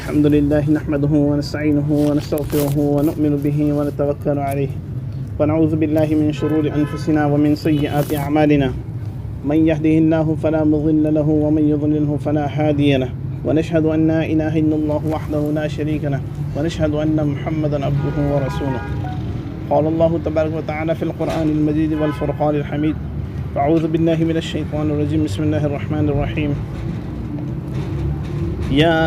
الحمد لله نحمده ونستعينه ونستغفره ونؤمن به ونتوكل عليه ونعوذ بالله من شرور أنفسنا ومن سيئات أعمالنا من يهده الله فلا مضل له ومن يضلله فلا هادي له ونشهد أن لا إله إلا الله وحده لا شريك له ونشهد أن محمدا عبده ورسوله قال الله تبارك وتعالى في القرآن المجيد والفرقان الحميد أعوذ بالله من الشيطان الرجيم بسم الله الرحمن الرحيم يا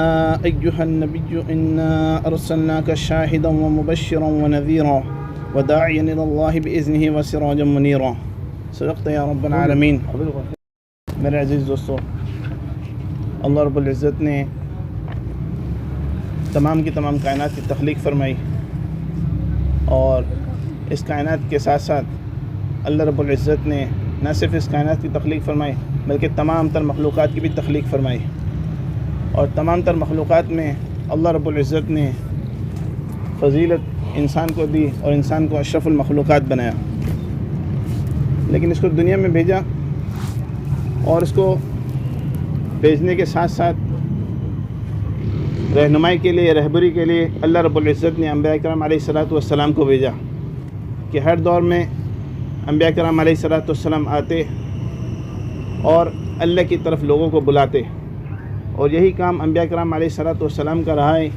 أيها النبي إنا أرسلناك شاهدا ومبشرا ونذيرا وداعيا إلى الله بإذنه وسراجا منيرا صدقت يا رب العالمین۔ میرے عزیز دوستو، اللہ رب العزت نے تمام کی تمام کائنات کی تخلیق فرمائی، اور اس کائنات کے ساتھ ساتھ اللہ رب العزت نے نہ صرف اس کائنات کی تخلیق فرمائی بلکہ تمام تر مخلوقات کی بھی تخلیق فرمائی، اور تمام تر مخلوقات میں اللہ رب العزت نے فضیلت انسان کو دی اور انسان کو اشرف المخلوقات بنایا، لیکن اس کو دنیا میں بھیجا، اور اس کو بھیجنے کے ساتھ ساتھ رہنمائی کے لیے، رہبری کے لیے اللہ رب العزت نے انبیاء کرام علیہ السلام کو بھیجا کہ ہر دور میں انبیاء کرام علیہ السلام آتے اور اللہ کی طرف لوگوں کو بلاتے، اور یہی کام انبیاء کرام علیہ السلام کا رہا ہے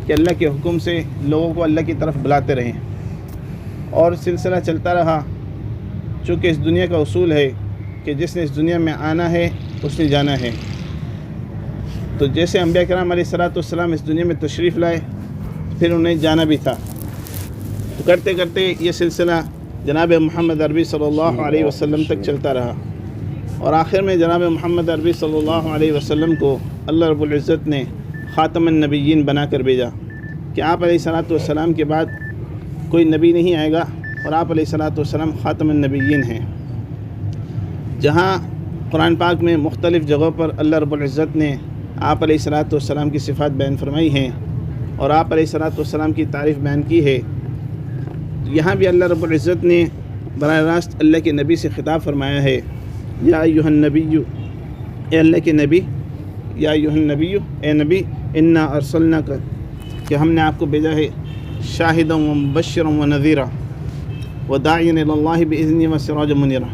کہ اللہ کے حکم سے لوگوں کو اللہ کی طرف بلاتے رہیں، اور سلسلہ چلتا رہا، چونکہ اس دنیا کا اصول ہے کہ جس نے اس دنیا میں آنا ہے اس نے جانا ہے۔ تو جیسے انبیاء کرام علیہ السلام اس دنیا میں تشریف لائے، پھر انہیں جانا بھی تھا، تو کرتے کرتے یہ سلسلہ جناب محمد عربی صلی اللہ علیہ وسلم تک چلتا رہا، اور آخر میں جناب محمد عربی صلی اللہ علیہ وسلم کو اللہ رب العزت نے خاتم النبیین بنا کر بھیجا کہ آپ علیہ السلام کے بعد کوئی نبی نہیں آئے گا، اور آپ علیہ السلام خاتم النبیین ہیں۔ جہاں قرآن پاک میں مختلف جگہوں پر اللہ رب العزت نے آپ علیہ السلام کی صفات بیان فرمائی ہیں اور آپ علیہ السلام کی تعریف بیان کی ہے، یہاں بھی اللہ رب العزت نے براہ راست اللہ کے نبی سے خطاب فرمایا ہے، یا ایھا النبی، اے اللہ کے نبی، یا ایھا النبی، اے نبی، انا ارسلناک، کہ ہم نے آپ کو بھیجا ہے شاہدا ومبشرا ونذیرا وداعیا الی اللہ باذنہ وسراجا منیرا۔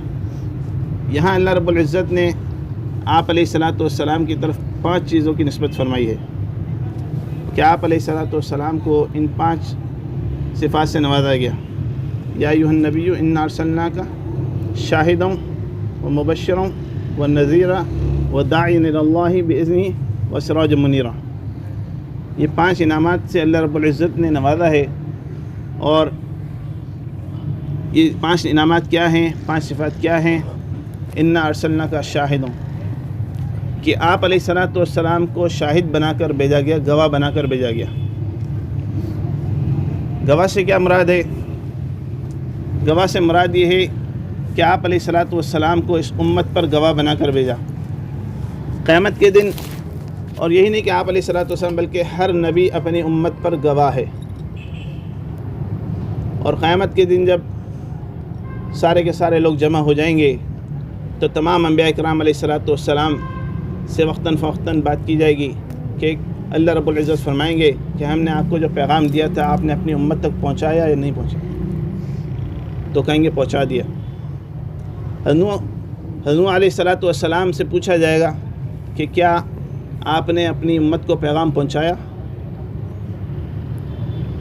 یہاں اللہ رب العزت نے آپ علیہ السلام کی طرف 5 چیزوں کی نسبت فرمائی ہے کہ آپ علیہ السلام کو ان 5 صفات سے نوازا گیا، یا ایھا النبی انا ارسلناک شاہدا ومبشرا ونذیرا وداعیا الی اللہ باذنہ وسراجا منیرا۔ یہ 5 انعامات سے اللہ رب العزت نے نوازا ہے، اور یہ 5 انعامات کیا ہیں، 5 صفات کیا ہیں؟ انا ارسلناک شاہدا، کہ آپ علیہ السلام کو شاہد بنا کر بھیجا گیا، گواہ بنا کر بھیجا گیا۔ گواہ سے کیا مراد ہے؟ گواہ سے مراد یہ ہے کہ آپ علیہ السلام کو اس امت پر گواہ بنا کر بھیجا قیامت کے دن، اور یہی نہیں کہ آپ علیہ السلام بلکہ ہر نبی اپنی امت پر گواہ ہے، اور قیامت کے دن جب سارے کے سارے لوگ جمع ہو جائیں گے تو تمام انبیاء کرام علیہ السلام سے وقتاً فوقتاً بات کی جائے گی کہ اللہ رب العزت فرمائیں گے کہ ہم نے آپ کو جو پیغام دیا تھا آپ نے اپنی امت تک پہنچایا یا نہیں پہنچایا؟ تو کہیں گے پہنچا دیا۔ حضرت علیہ السلام سے پوچھا جائے گا کہ کیا آپ نے اپنی امت کو پیغام پہنچایا؟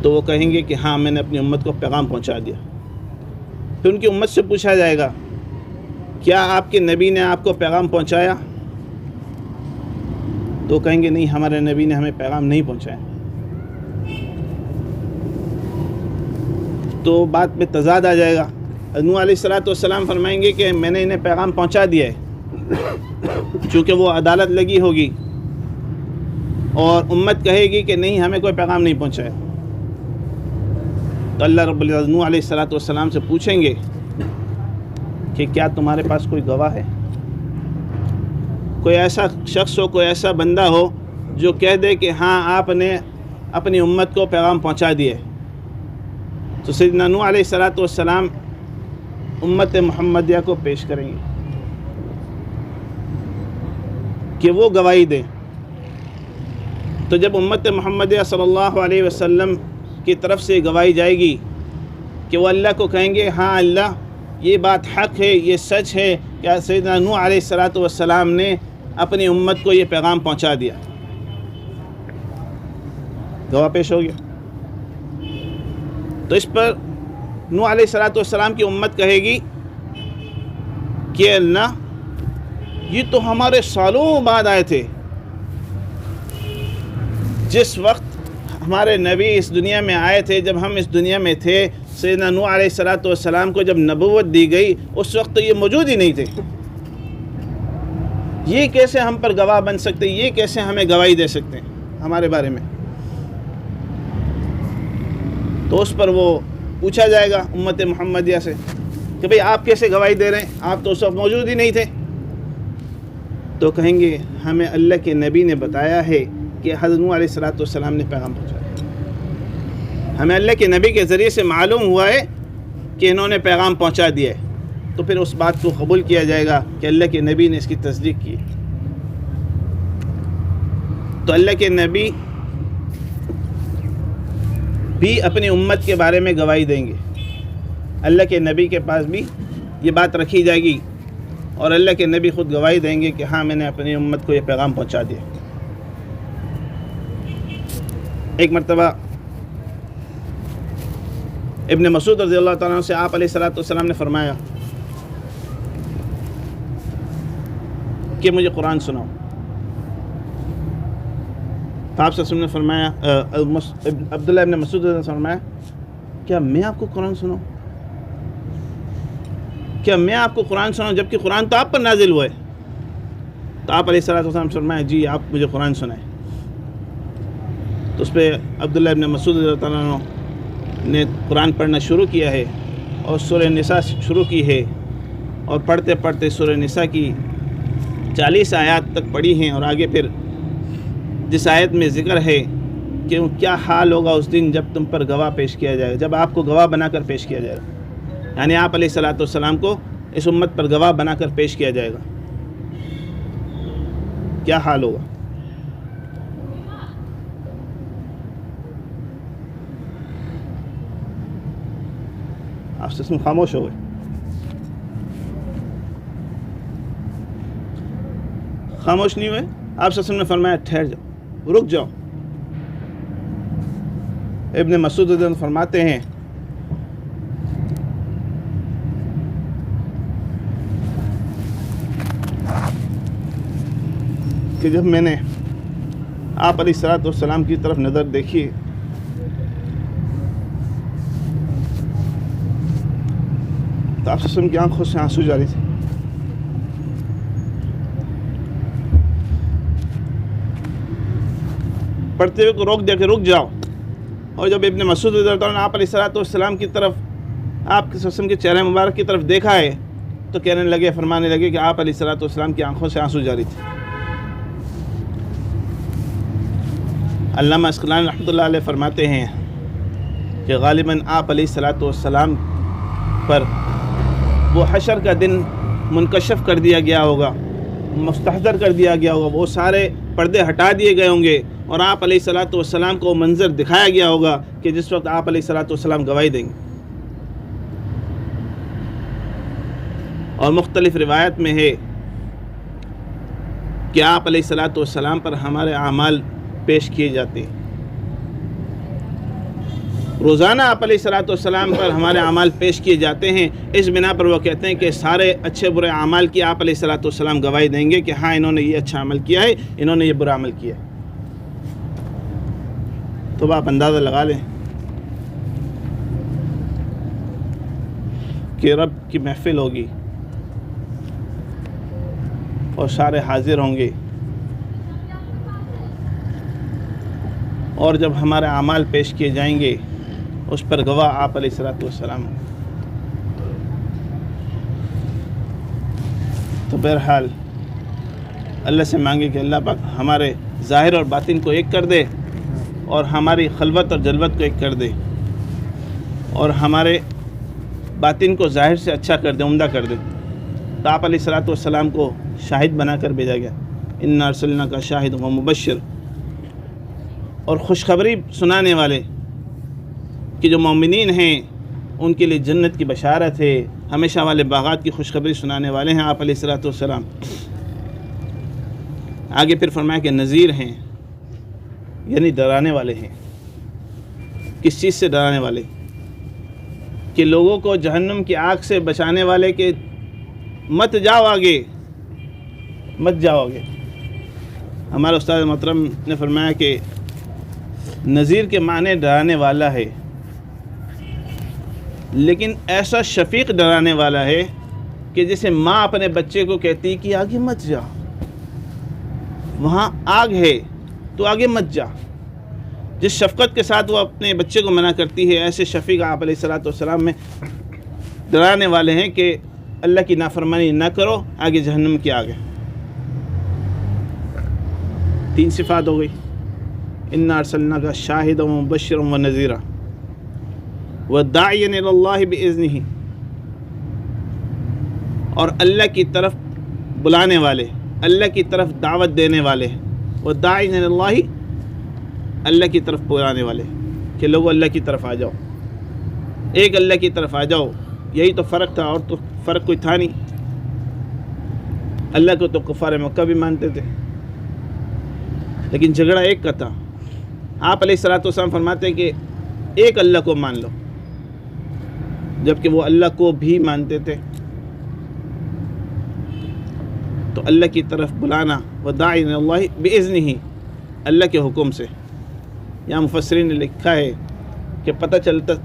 تو وہ کہیں گے کہ ہاں میں نے اپنی امت کو پیغام پہنچا دیا۔ پھر ان کی امت سے پوچھا جائے گا کیا آپ کے نبی نے آپ کو پیغام پہنچایا؟ تو کہیں گے نہیں، ہمارے نبی نے ہمیں پیغام نہیں پہنچایا۔ تو بات میں تضاد آ جائے گا۔ حضرت علیہ السلام فرمائیں گے کہ میں نے انہیں پیغام پہنچا دیا ہے، چونکہ وہ عدالت لگی ہوگی، اور امت کہے گی کہ نہیں ہمیں کوئی پیغام نہیں پہنچایا۔ تو اللہ رب العزت علیہ السلام سے پوچھیں گے کہ کیا تمہارے پاس کوئی گواہ ہے؟ کوئی ایسا شخص ہو، کوئی ایسا بندہ ہو جو کہہ دے کہ ہاں آپ نے اپنی امت کو پیغام پہنچا دیا ہے؟ تو سیدنا نوح علیہ السلام امت محمدیہ کو پیش کریں گے کہ وہ گواہی دیں تو جب امت محمدیہ صلی اللہ علیہ وسلم کی طرف سے گواہی جائے گی کہ وہ اللہ کو کہیں گے ہاں اللہ یہ بات حق ہے، یہ سچ ہے کہ سیدنا نوح علیہ السلام نے اپنی امت کو یہ پیغام پہنچا دیا، گواہ پیش ہو گیا۔ تو اس پر نوح علیہ السلام کی امت کہے گی کہ اللہ یہ تو ہمارے سالوں بعد آئے تھے، جس وقت ہمارے نبی اس دنیا میں آئے تھے، جب ہم اس دنیا میں تھے، سیدنا نوح علیہ السلام کو جب نبوت دی گئی اس وقت تو یہ موجود ہی نہیں تھے، یہ کیسے ہم پر گواہ بن سکتے، یہ کیسے ہمیں گواہی دے سکتے ہیں ہمارے بارے میں؟ تو اس پر وہ پوچھا جائے گا امت محمدیہ سے کہ بھئی آپ کیسے گواہی دے رہے ہیں، آپ تو اس وقت موجود ہی نہیں تھے۔ تو کہیں گے ہمیں اللہ کے نبی نے بتایا ہے کہ حضرت نوح علیہ السلام نے پیغام پہنچایا، ہمیں اللہ کے نبی کے ذریعے سے معلوم ہوا ہے کہ انہوں نے پیغام پہنچا دیا ہے، تو پھر اس بات کو قبول کیا جائے گا کہ اللہ کے نبی نے اس کی تصدیق کی۔ تو اللہ کے نبی بھی اپنی امت کے بارے میں گواہی دیں گے، اللہ کے نبی کے پاس بھی یہ بات رکھی جائے گی اور اللہ کے نبی خود گواہی دیں گے کہ ہاں میں نے اپنی امت کو یہ پیغام پہنچا دیا۔ ایک مرتبہ ابن مسعود رضی اللہ تعالیٰ عنہ سے آپ علیہ السلام نے فرمایا کہ مجھے قرآن سناؤ، تو آپ نے فرمایا، عبداللہ ابن مسعود نے فرمایا کیا میں آپ کو قرآن سناؤں، کیا میں آپ کو قرآن سناؤں جبکہ قرآن تو آپ پر نازل ہوا ہے؟ تو آپ علیہ السلام نے فرمایا جی آپ مجھے قرآن سنائیں۔ تو اس پہ عبداللہ ابن مسعود رضی اللہ تعالیٰ عنہ نے قرآن پڑھنا شروع کیا ہے اور سورہ نساء شروع کی ہے، اور پڑھتے پڑھتے سورہ نساء کی 40 آیات تک پڑھی ہیں، اور آگے پھر جس آیت میں ذکر ہے کہ کیا حال ہوگا اس دن جب تم پر گواہ پیش کیا جائے گا، جب آپ کو گواہ بنا کر پیش کیا جائے گا، یعنی آپ علیہ السلام کو اس امت پر گواہ بنا کر پیش کیا جائے گا، کیا حال ہوگا۔ آپ سے خاموش ہو گئے، خاموش نہیں ہوئے؟ آپ سے نے فرمایا ٹھہر جاؤ، رک جاؤ۔ ابن مسعود رضی اللہ عنہ فرماتے ہیں کہ جب میں نے آپ علیہ السلام کی طرف نظر دیکھی تو آپ کی آنکھوں سے آنسو جاری تھے۔ پڑھتے ہوئے کو روک دیا کہ رک جاؤ، اور جب ابن مسعود رضی اللہ عنہ نے آپ علیہ السلام کی طرف، آپ کے وسلم کے چہرے مبارک کی طرف دیکھا ہے تو کہنے لگے، فرمانے لگے کہ آپ علیہ السلام کی آنکھوں سے آنسو جاری تھے۔ علامہ عسقلانی رحمۃ اللہ علیہ فرماتے ہیں کہ غالباً آپ علیہ السلام پر وہ حشر کا دن منکشف کر دیا گیا ہوگا، مستحضر کر دیا گیا ہوگا، وہ سارے پردے ہٹا دیے گئے ہوں گے، اور آپ علیہ السلام کو منظر دکھایا گیا ہوگا کہ جس وقت آپ علیہ السلام گواہی دیں گے۔ اور مختلف روایت میں ہے کہ آپ علیہ السلام پر ہمارے اعمال پیش کیے جاتے ہیں، روزانہ آپ علیہ السلام پر ہمارے اعمال پیش کیے جاتے ہیں۔ اس بنا پر وہ کہتے ہیں کہ سارے اچھے برے اعمال کی آپ علیہ السلام گواہی دیں گے کہ ہاں انہوں نے یہ اچھا عمل کیا ہے، انہوں نے یہ برا عمل کیا ہے۔ تو آپ اندازہ لگا لیں کہ رب کی محفل ہوگی اور سارے حاضر ہوں گے، اور جب ہمارے اعمال پیش کیے جائیں گے اس پر گواہ آپ علیہ السلام۔ تو بہرحال اللہ سے مانگے کہ اللہ پاک ہمارے ظاہر اور باطن کو ایک کر دے، اور ہماری خلوت اور جلوت کو ایک کر دے، اور ہمارے باطن کو ظاہر سے اچھا کر دے، عمدہ کر دے۔ تو آپ علیہ السلام کو شاہد بنا کر بھیجا گیا، اِنَّا أَرْسَلْنَاكَ شَاهِدًا وَمُبَشِّرًا۔ اور خوشخبری سنانے والے کہ جو مومنین ہیں ان کے لیے جنت کی بشارت ہے، ہمیشہ والے باغات کی خوشخبری سنانے والے ہیں آپ علیہ الصلوۃ والسلام۔ آگے پھر فرمایا کہ نذیر ہیں، یعنی ڈرانے والے ہیں۔ کس چیز سے ڈرانے والے؟ کہ لوگوں کو جہنم کی آگ سے بچانے والے کہ مت جاؤ آگے، مت جاؤ آگے۔ ہمارے استاد محترم نے فرمایا کہ نذیر کے معنی ڈرانے والا ہے، لیکن ایسا شفیق ڈرانے والا ہے کہ جیسے ماں اپنے بچے کو کہتی کہ آگے مت جا، وہاں آگ ہے تو آگے مت جا۔ جس شفقت کے ساتھ وہ اپنے بچے کو منع کرتی ہے، ایسے شفیق آپ علیہ الصلوۃ والسلام میں ڈرانے والے ہیں کہ اللہ کی نافرمانی نہ کرو، آگے جہنم کی آگ ہے۔ 3 صفات ہو گئی، انا ارسلناک شاہدا ومبشرا ونذیرا وداعیا الی اللہ باذنہ، اور اللہ کی طرف بلانے والے، اللہ کی طرف دعوت دینے والے، وداعیا الی اللہ، اللہ کی طرف بلانے والے کہ لوگوں اللہ کی طرف آ جاؤ، ایک اللہ کی طرف آ جاؤ۔ یہی تو فرق تھا، اور تو فرق کوئی تھا نہیں۔ اللہ کو تو کفار مکہ بھی مانتے تھے، لیکن جھگڑا ایک کا تھا۔ آپ علیہ الصلوۃ والسلام فرماتے ہیں کہ ایک اللہ کو مان لو، جبکہ وہ اللہ کو بھی مانتے تھے۔ تو اللہ کی طرف بلانا، وداعی الی اللہ باذنہ، اللہ کے حکم سے۔ یہاں مفسرین نے لکھا ہے کہ پتہ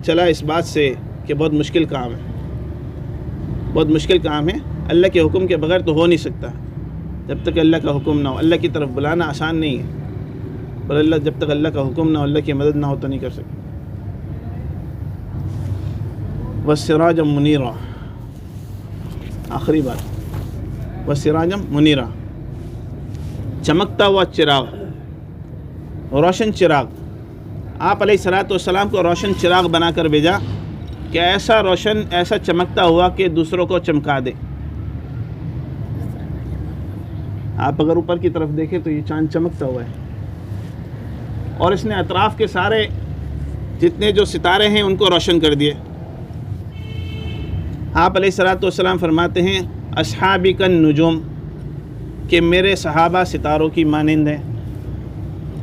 چلا اس بات سے کہ بہت مشکل کام ہے، بہت مشکل کام ہے، اللہ کے حکم کے بغیر تو ہو نہیں سکتا۔ جب تک اللہ کا حکم نہ ہو، اللہ کی طرف بلانا آسان نہیں ہے، پر اللہ جب تک اللہ کا حکم نہ ہو، اللہ کی مدد نہ ہو تو نہیں کر سکتے۔ وَسِرَاجًا مُنِيرًا، آخری بات، وَسِرَاجًا مُنِيرًا، چمکتا ہوا چراغ، روشن چراغ۔ آپ علیہ الصلوۃ والسلام کو روشن چراغ بنا کر بھیجا کہ ایسا روشن، ایسا چمکتا ہوا کہ دوسروں کو چمکا دے۔ آپ اگر اوپر کی طرف دیکھیں تو یہ چاند چمکتا ہوا ہے، اور اس نے اطراف کے سارے جتنے جو ستارے ہیں ان کو روشن کر دیے۔ آپ علیہ الصلوۃ والسلام فرماتے ہیں اصحابی کالنجوم، کہ میرے صحابہ ستاروں کی مانند ہیں۔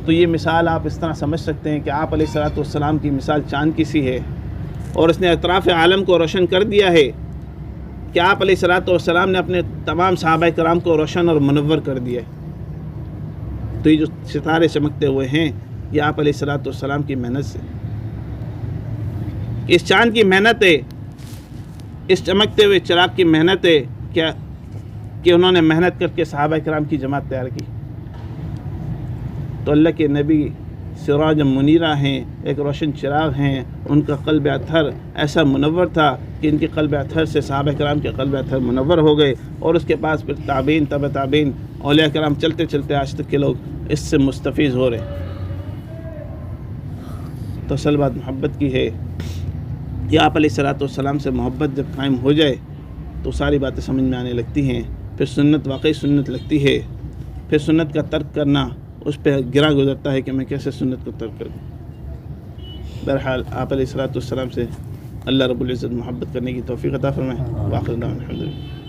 تو یہ مثال آپ اس طرح سمجھ سکتے ہیں کہ آپ علیہ الصلوۃ والسلام کی مثال چاند کی سی ہے، اور اس نے اطراف عالم کو روشن کر دیا ہے کہ آپ علیہ الصلوۃ والسلام نے اپنے تمام صحابہ کرام کو روشن اور منور کر دیا ہے۔ تو یہ جو ستارے چمکتے ہوئے ہیں، یہ آپ علیہ الصلوۃ والسلام کی محنت سے، اس چاند کی محنت ہے، اس چمکتے ہوئے چراغ کی محنت ہے کیا کہ انہوں نے محنت کر کے صحابہ کرام کی جماعت تیار کی۔ تو اللہ کے نبی سراج منیرہ ہیں، ایک روشن چراغ ہیں۔ ان کا قلب اطہر ایسا منور تھا کہ ان کے قلب اطہر سے صحابہ کرام کے قلب اطہر منور ہو گئے، اور اس کے پاس پھر تابعین، تبع تابعین، اولیاء کرام چلتے چلتے آج تک کے لوگ اس سے مستفیض ہو رہے۔ تو اصل بات محبت کی ہے کہ آپ علیہ الصلوۃ والسلام سے محبت جب قائم ہو جائے تو ساری باتیں سمجھ میں آنے لگتی ہیں، پھر سنت واقعی سنت لگتی ہے، پھر سنت کا ترک کرنا اس پہ گرا گزرتا ہے کہ میں کیسے سنت کو ترک کر دوں۔ بہرحال آپ علیہ الصلوۃ والسلام سے اللہ رب العزت محبت کرنے کی توفیق عطا فرمائے۔ وآخر دعوانا الحمدللہ۔